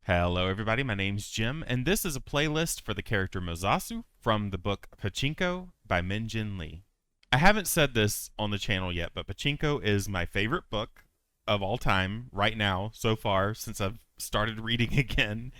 Hello, everybody. My name's Jim, and this is a playlist for the character Mozasu from the book Pachinko by Minjin Lee. I haven't said this on the channel yet, but Pachinko is my favorite book of all time right now, so far, since I've started reading again.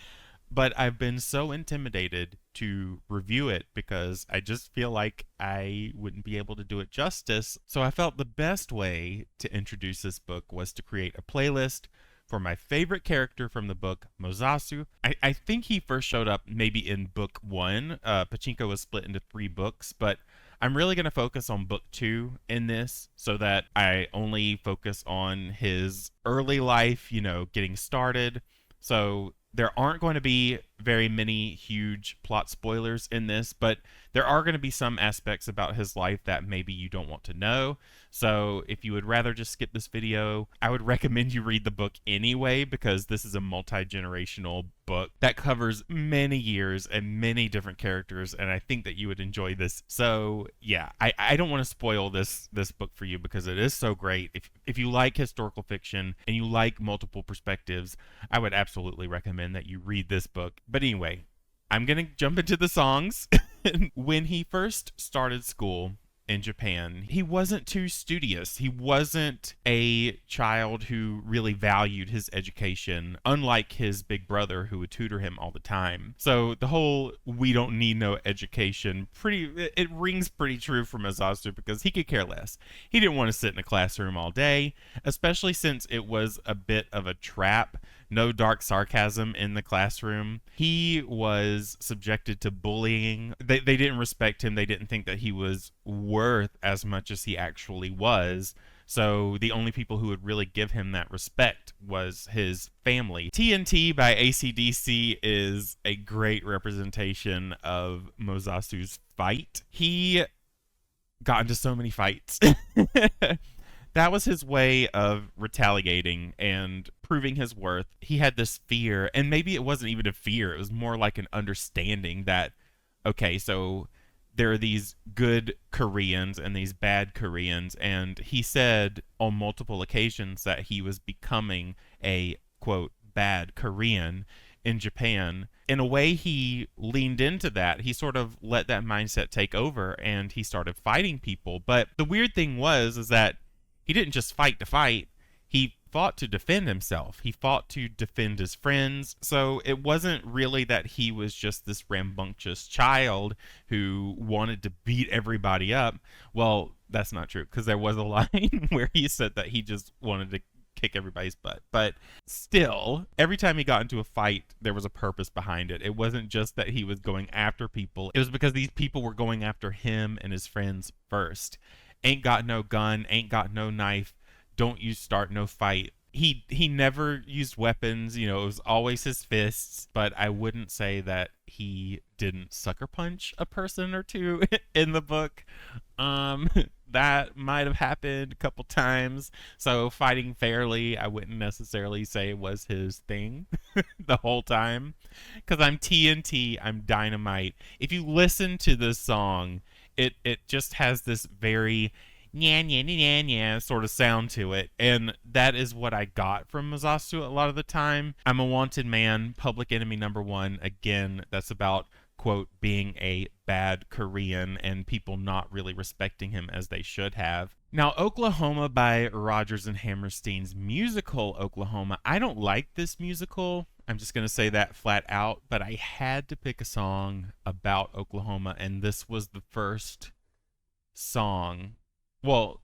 But I've been so intimidated to review it because I just feel like I wouldn't be able to do it justice. So I felt the best way to introduce this book was to create a playlist for my favorite character from the book, Mozasu. I think he first showed up maybe in book one. Pachinko was split into 3 books, but I'm really going to focus on book 2 in this so that I only focus on his early life, getting started. So there aren't going to be very many huge plot spoilers in this, but there are going to be some aspects about his life that maybe you don't want to know. So if you would rather just skip this video, I would recommend you read the book anyway, because this is a multi-generational book that covers many years and many different characters, and I think that you would enjoy this. So yeah, I don't want to spoil this book for you because it is so great. If you like historical fiction and you like multiple perspectives, I would absolutely recommend that you read this book. But anyway, I'm going to jump into the songs. When he first started school in Japan, he wasn't too studious. He wasn't a child who really valued his education, unlike his big brother who would tutor him all the time. So the whole "we don't need no education" it rings pretty true for Mozasu, because he could care less. He didn't want to sit in a classroom all day, especially since it was a bit of a trap. No dark sarcasm in the classroom. He was subjected to bullying. They didn't respect him. They didn't think that he was worth as much as he actually was. So the only people who would really give him that respect was his family. TNT by AC/DC is a great representation of Mozasu's fight. He got into so many fights. That was his way of retaliating and proving his worth. He had this fear, and maybe it wasn't even a fear. It was more like an understanding that, okay, so there are these good Koreans and these bad Koreans, and he said on multiple occasions that he was becoming a, quote, bad Korean in Japan. In a way, he leaned into that. He sort of let that mindset take over, and he started fighting people. But the weird thing is that he didn't just fight to fight. He fought to defend himself. He fought to defend his friends. So it wasn't really that he was just this rambunctious child who wanted to beat everybody up. Well, that's not true, because there was a line where he said that he just wanted to kick everybody's butt. But still, every time he got into a fight, there was a purpose behind it. It wasn't just that he was going after people. It was because these people were going after him and his friends first. Ain't got no gun, ain't got no knife, don't you start no fight. He never used weapons, it was always his fists, but I wouldn't say that he didn't sucker punch a person or two in the book. That might have happened a couple times. So fighting fairly, I wouldn't necessarily say was his thing the whole time. Because I'm TNT, I'm dynamite. If you listen to this song, it just has this very nya nya nya nya sort of sound to it, and that is what I got from Mozasu a lot of the time. I'm a Wanted Man, Public Enemy #1. Again, that's about, quote, being a bad Korean and people not really respecting him as they should have. Now, Oklahoma by Rodgers and Hammerstein's musical Oklahoma. I don't like this musical. I'm just going to say that flat out, but I had to pick a song about Oklahoma, and this was the first song. Well,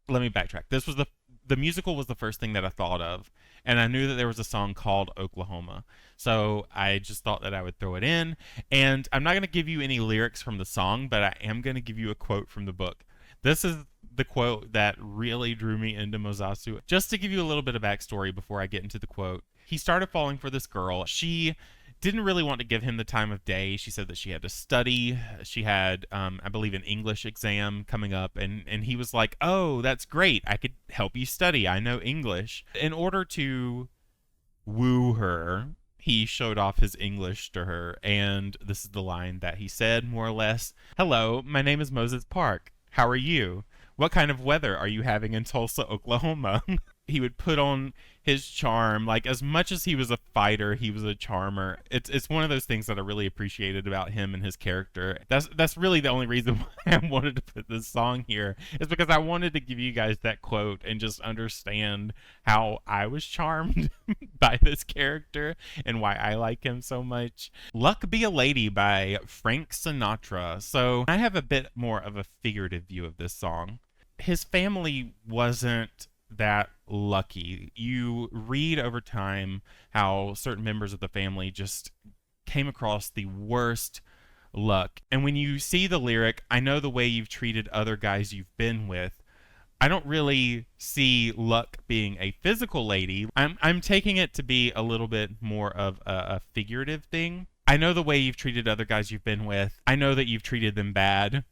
let me backtrack. This was the musical was the first thing that I thought of, and I knew that there was a song called Oklahoma. So I just thought that I would throw it in, and I'm not going to give you any lyrics from the song, but I am going to give you a quote from the book. This is the quote that really drew me into Mozasu. Just to give you a little bit of backstory before I get into the quote. He started falling for this girl. She didn't really want to give him the time of day. She said that she had to study. She had, I believe, an English exam coming up, and he was like, "Oh, that's great. I could help you study. I know English." In order to woo her, he showed off his English to her, and this is the line that he said, more or less. "Hello, my name is Moses Park. How are you? What kind of weather are you having in Tulsa, Oklahoma?" he would put on his charm. Like, as much as he was a fighter, he was a charmer. It's one of those things that I really appreciated about him and his character. That's really the only reason why I wanted to put this song here, is because I wanted to give you guys that quote and just understand how I was charmed by this character and why I like him so much. Luck Be a Lady by Frank Sinatra. So I have a bit more of a figurative view of this song. His family wasn't that lucky. You read over time how certain members of the family just came across the worst luck. And when you see the lyric, I know the way you've treated other guys you've been with, I don't really see luck being a physical lady. I'm taking it to be a little bit more of a figurative thing. I know the way you've treated other guys you've been with. I know that you've treated them bad.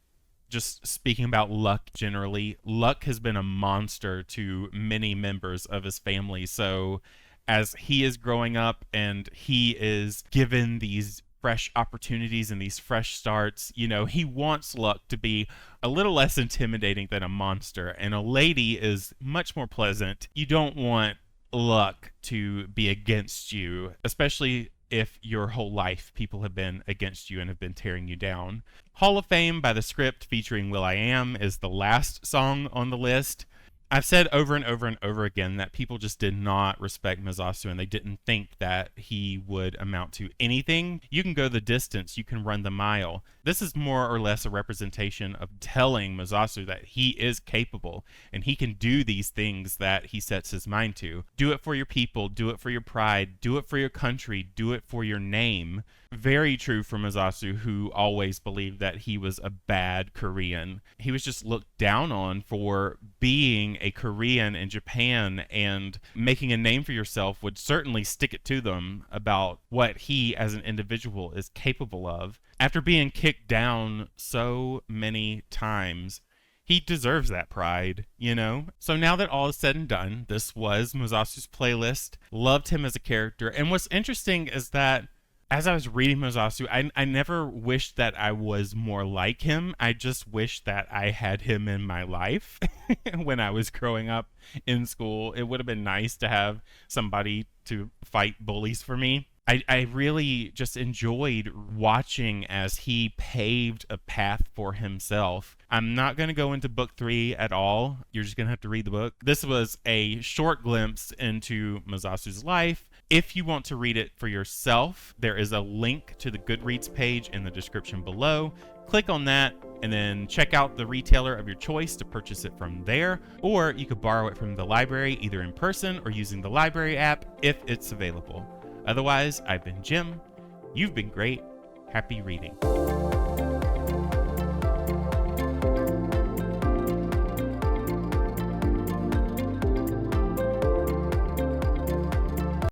Just speaking about Luck generally, Luck has been a monster to many members of his family. So as he is growing up and he is given these fresh opportunities and these fresh starts, you know, he wants Luck to be a little less intimidating than a monster. And a lady is much more pleasant. You don't want Luck to be against you, especially if your whole life people have been against you and have been tearing you down. Hall of Fame by The Script featuring will.i.am is the last song on the list. I've said over and over and over again that people just did not respect Mozasu and they didn't think that he would amount to anything. You can go the distance, you can run the mile. This is more or less a representation of telling Mozasu that he is capable and he can do these things that he sets his mind to. Do it for your people, do it for your pride, do it for your country, do it for your name. Very true for Mozasu, who always believed that he was a bad Korean. He was just looked down on for being a Korean in Japan, and making a name for yourself would certainly stick it to them about what he as an individual is capable of. After being kicked down so many times, he deserves that pride, you know? So now that all is said and done, this was Mozasu's playlist. Loved him as a character. And what's interesting is that as I was reading Mozasu, I never wished that I was more like him. I just wished that I had him in my life when I was growing up in school. It would have been nice to have somebody to fight bullies for me. I really just enjoyed watching as he paved a path for himself. I'm not going to go into book 3 at all. You're just going to have to read the book. This was a short glimpse into Mozasu's life. If you want to read it for yourself, there is a link to the Goodreads page in the description below. Click on that and then check out the retailer of your choice to purchase it from there. Or you could borrow it from the library, either in person or using the library app if it's available. Otherwise, I've been Jim. You've been great. Happy reading.